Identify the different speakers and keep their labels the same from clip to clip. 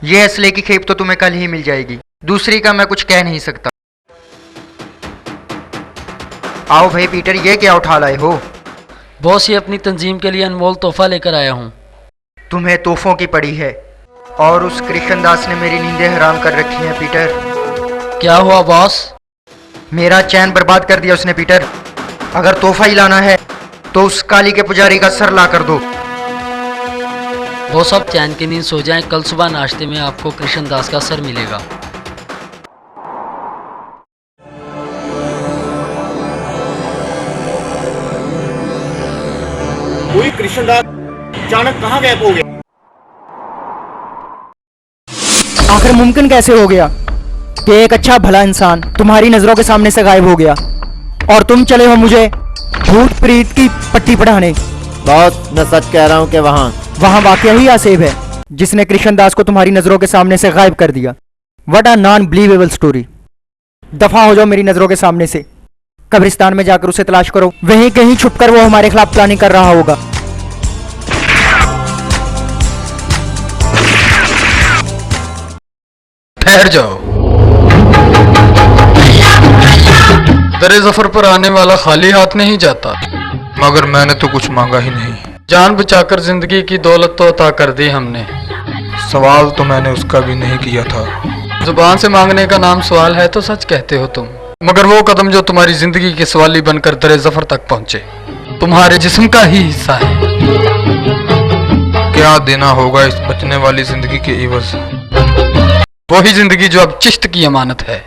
Speaker 1: ये असले की खेप तो तुम्हें कल ही मिल जाएगी, दूसरी का मैं कुछ कह नहीं सकता। आओ भाई पीटर, ये क्या उठा लाए हो?
Speaker 2: बॉस, ये अपनी तंजीम के लिए अनमोल तोहफा लेकर आया हूँ।
Speaker 1: तुम्हें तोहफों की पड़ी है, और उस कृष्णदास ने मेरी नींदें हराम कर रखी हैं पीटर।
Speaker 2: क्या हुआ बॉस?
Speaker 1: मेरा चैन बर्बाद कर दिया उसने पीटर। अगर तोहफा ही लाना है तो उस काली के पुजारी का सर ला कर दो।
Speaker 2: बॉस, आप चैन की नींद सो जाएं, कल सुबह नाश्ते में आपको कृष्णदास का सर मिलेगा।
Speaker 3: कोई कृष्णदास अचानक कहाँ गायब हो गया?
Speaker 4: आखिर मुमकिन कैसे हो गया कि एक अच्छा भला इंसान तुम्हारी नजरों के सामने से गायब हो गया और तुम चले हो मुझे भूत प्रीत की पट्टी पढ़ाने?
Speaker 5: बॉस, मैं सच कह रहा हूँ कि वहाँ
Speaker 4: वाकया ही आसेब है जिसने कृष्णदास को तुम्हारी नजरों के सामने से गायब कर दिया। What a non believable story. दफा हो जाओ मेरी नजरों के सामने से। कब्रिस्तान में जाकर उसे तलाश करो, वहीं कहीं छुपकर वो हमारे खिलाफ प्लानिंग कर रहा होगा।
Speaker 6: ठहर जाओ। दरे जफर पर आने वाला खाली हाथ नहीं जाता।
Speaker 7: मगर मैंने तो कुछ मांगा ही नहीं।
Speaker 6: जान बचाकर जिंदगी की दौलत तो अता कर दी हमने।
Speaker 7: सवाल तो मैंने उसका भी नहीं किया था।
Speaker 6: जुबान से मांगने का नाम सवाल है तो सच कहते हो तुम, मगर वो कदम जो तुम्हारी जिंदगी के सवाली बनकर दरे जफर तक पहुंचे तुम्हारे जिस्म का ही हिस्सा है।
Speaker 7: क्या देना होगा इस बचने वाली जिंदगी के इवज?
Speaker 6: वही जिंदगी जो अब चिश्त की अमानत है।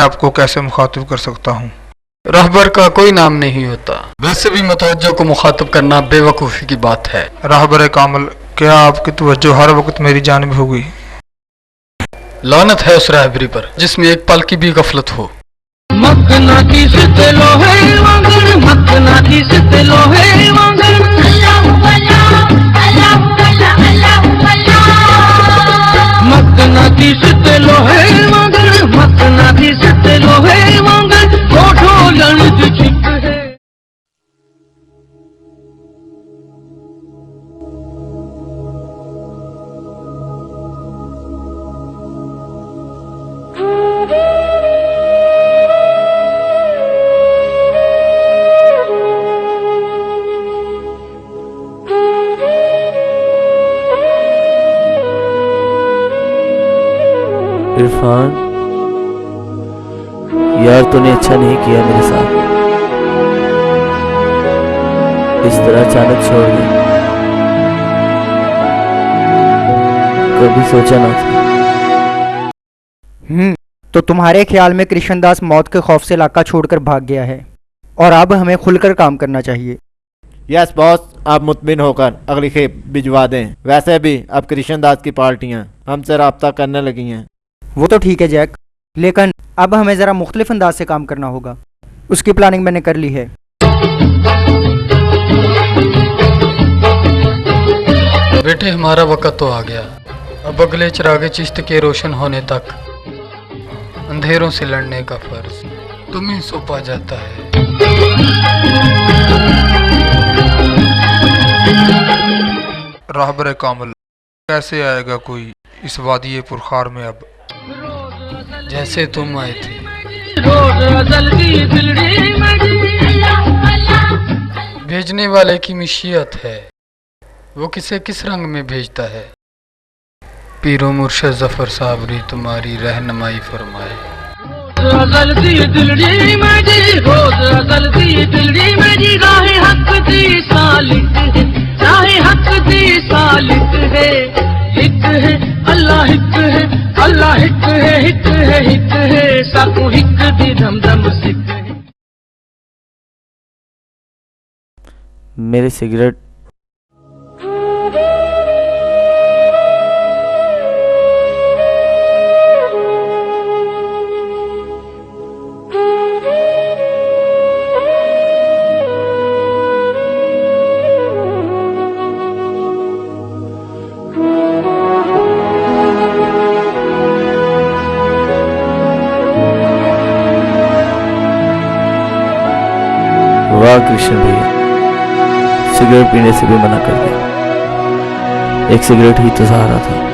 Speaker 7: आपको कैसे मुखातिब कर सकता हूँ?
Speaker 6: रहबर का कोई नाम नहीं होता। वैसे भी मुतवज्जो को मुखातब करना बेवकूफ़ी की बात है।
Speaker 7: रहबर कामिल, क्या आपकी तवज्जो हर वक्त मेरी जानिब होगी?
Speaker 6: लानत है उस रहबरी पर जिसमें एक पल की भी गफलत हो।
Speaker 5: इरफान, यार तूने अच्छा नहीं किया मेरे साथ। इस तरह अचानक छोड़ दिया, कभी सोचा ना था।
Speaker 4: तो तुम्हारे ख्याल में कृष्णदास मौत के खौफ से इलाका छोड़कर भाग गया है और अब हमें खुलकर काम करना चाहिए।
Speaker 5: यस बॉस, आप मुतमिन होकर अगली खेप भिजवा दें। वैसे भी अब कृष्णदास की पार्टियां हमसे राब्ता करने लगी हैं।
Speaker 4: वो तो ठीक है जैक, लेकिन अब हमें ज़रा मुख्तलिफ अंदाज से काम करना होगा। उसकी प्लानिंग मैंने कर ली है।
Speaker 6: बेटे, हमारा वक्त तो आ गया। अब अगले चिरागे चिश्त के रोशन होने तक अंधेरों से लड़ने का फर्ज तुम्हें सौंपा जाता है।
Speaker 7: राहबर कामल, कैसे आएगा कोई इस वादी पुरखार में अब?
Speaker 6: जैसे तुम आए थे। भेजने वाले की मिशियत है, वो किसे किस रंग में भेजता है। पीरो मुर्शद जफर साबरी तुम्हारी रहनुमाई फरमाए।
Speaker 8: अल्लाह हिक है, अल्लाह हिक है, हिक है, हिक है, साकू हिक दी धम धम सिक है।
Speaker 5: मेरी सिगरेट वाह कृष्ण भैया, सिगरेट पीने से भी मना कर दिया। एक सिगरेट ही तो सहारा था।